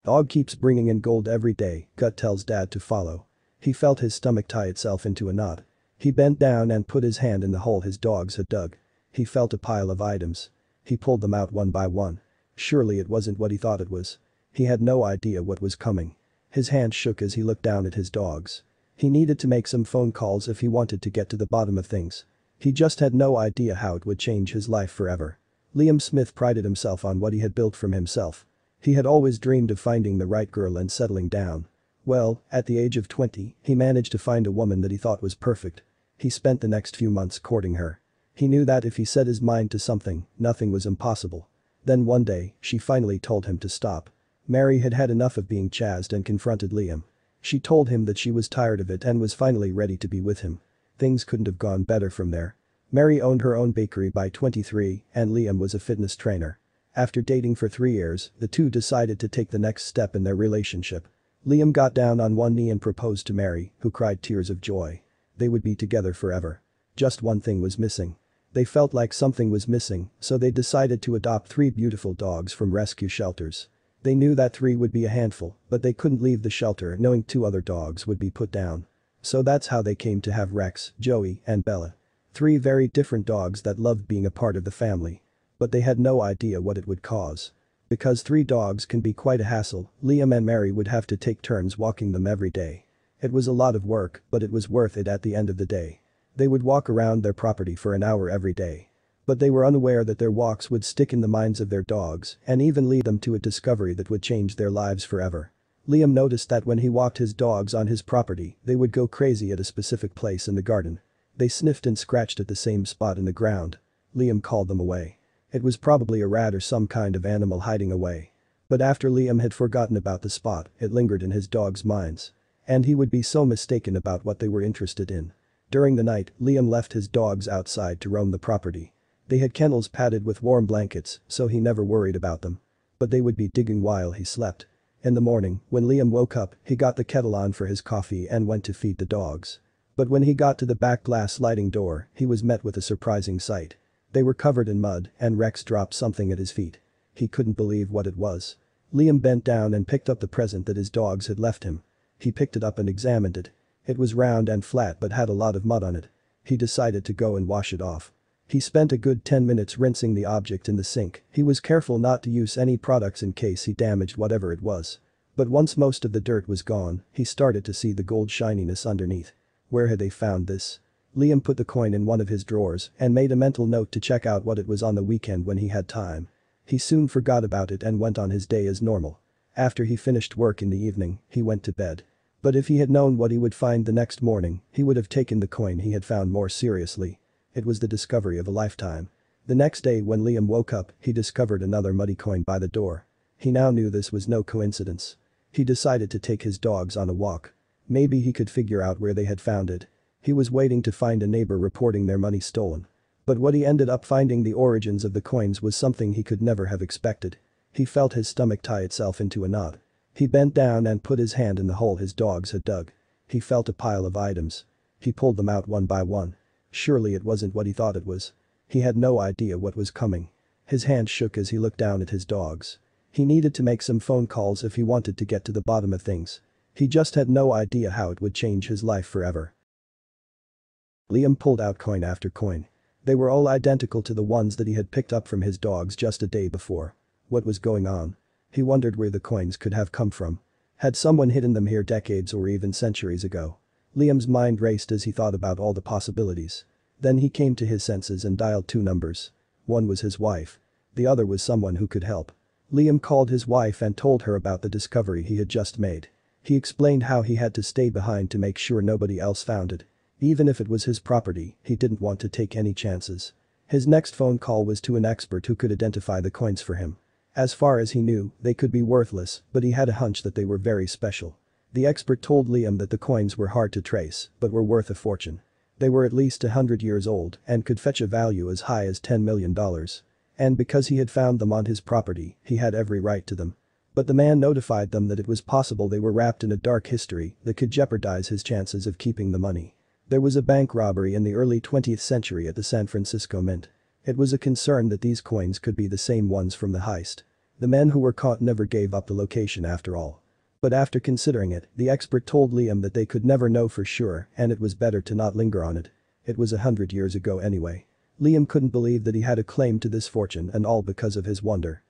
Dog keeps bringing in gold every day, gut tells dad to follow. He felt his stomach tie itself into a knot. He bent down and put his hand in the hole his dogs had dug. He felt a pile of items. He pulled them out one by one. Surely it wasn't what he thought it was. He had no idea what was coming. His hand shook as he looked down at his dogs. He needed to make some phone calls if he wanted to get to the bottom of things. He just had no idea how it would change his life forever. Liam Smith prided himself on what he had built from himself. He had always dreamed of finding the right girl and settling down. Well, at the age of 20, he managed to find a woman that he thought was perfect. He spent the next few months courting her. He knew that if he set his mind to something, nothing was impossible. Then one day, she finally told him to stop. Mary had had enough of being chased and confronted Liam. She told him that she was tired of it and was finally ready to be with him. Things couldn't have gone better from there. Mary owned her own bakery by 23 and Liam was a fitness trainer. After dating for 3 years, the two decided to take the next step in their relationship. Liam got down on one knee and proposed to Mary, who cried tears of joy. They would be together forever. Just one thing was missing. They felt like something was missing, so they decided to adopt 3 beautiful dogs from rescue shelters. They knew that 3 would be a handful, but they couldn't leave the shelter knowing 2 other dogs would be put down. So that's how they came to have Rex, Joey, and Bella. 3 very different dogs that loved being a part of the family. But they had no idea what it would cause. Because 3 dogs can be quite a hassle, Liam and Mary would have to take turns walking them every day. It was a lot of work, but it was worth it at the end of the day. They would walk around their property for an hour every day. But they were unaware that their walks would stick in the minds of their dogs and even lead them to a discovery that would change their lives forever. Liam noticed that when he walked his dogs on his property, they would go crazy at a specific place in the garden. They sniffed and scratched at the same spot in the ground. Liam called them away. It was probably a rat or some kind of animal hiding away. But after Liam had forgotten about the spot, it lingered in his dogs' minds. And he would be so mistaken about what they were interested in. During the night, Liam left his dogs outside to roam the property. They had kennels padded with warm blankets, so he never worried about them. But they would be digging while he slept. In the morning, when Liam woke up, he got the kettle on for his coffee and went to feed the dogs. But when he got to the back glass sliding door, he was met with a surprising sight. They were covered in mud and Rex dropped something at his feet. He couldn't believe what it was. Liam bent down and picked up the present that his dogs had left him. He picked it up and examined it. It was round and flat but had a lot of mud on it. He decided to go and wash it off. He spent a good 10 minutes rinsing the object in the sink. He was careful not to use any products in case he damaged whatever it was. But once most of the dirt was gone, he started to see the gold shininess underneath. Where had they found this? Liam put the coin in one of his drawers and made a mental note to check out what it was on the weekend when he had time. He soon forgot about it and went on his day as normal. After he finished work in the evening, he went to bed. But if he had known what he would find the next morning, he would have taken the coin he had found more seriously. It was the discovery of a lifetime. The next day when Liam woke up, he discovered another muddy coin by the door. He now knew this was no coincidence. He decided to take his dogs on a walk. Maybe he could figure out where they had found it. He was waiting to find a neighbor reporting their money stolen. But what he ended up finding, the origins of the coins, was something he could never have expected. He felt his stomach tie itself into a knot. He bent down and put his hand in the hole his dogs had dug. He felt a pile of items. He pulled them out one by one. Surely it wasn't what he thought it was. He had no idea what was coming. His hand shook as he looked down at his dogs. He needed to make some phone calls if he wanted to get to the bottom of things. He just had no idea how it would change his life forever. Liam pulled out coin after coin. They were all identical to the ones that he had picked up from his dogs just a day before. What was going on? He wondered where the coins could have come from. Had someone hidden them here decades or even centuries ago? Liam's mind raced as he thought about all the possibilities. Then he came to his senses and dialed 2 numbers. One was his wife. The other was someone who could help. Liam called his wife and told her about the discovery he had just made. He explained how he had to stay behind to make sure nobody else found it. Even if it was his property, he didn't want to take any chances. His next phone call was to an expert who could identify the coins for him. As far as he knew, they could be worthless, but he had a hunch that they were very special. The expert told Liam that the coins were hard to trace, but were worth a fortune. They were at least 100 years old and could fetch a value as high as $10 million. And because he had found them on his property, he had every right to them. But the man notified them that it was possible they were wrapped in a dark history that could jeopardize his chances of keeping the money. There was a bank robbery in the early 20th century at the San Francisco Mint. It was a concern that these coins could be the same ones from the heist. The men who were caught never gave up the location after all. But after considering it, the expert told Liam that they could never know for sure and it was better to not linger on it. It was 100 years ago anyway. Liam couldn't believe that he had a claim to this fortune and all because of his wonder.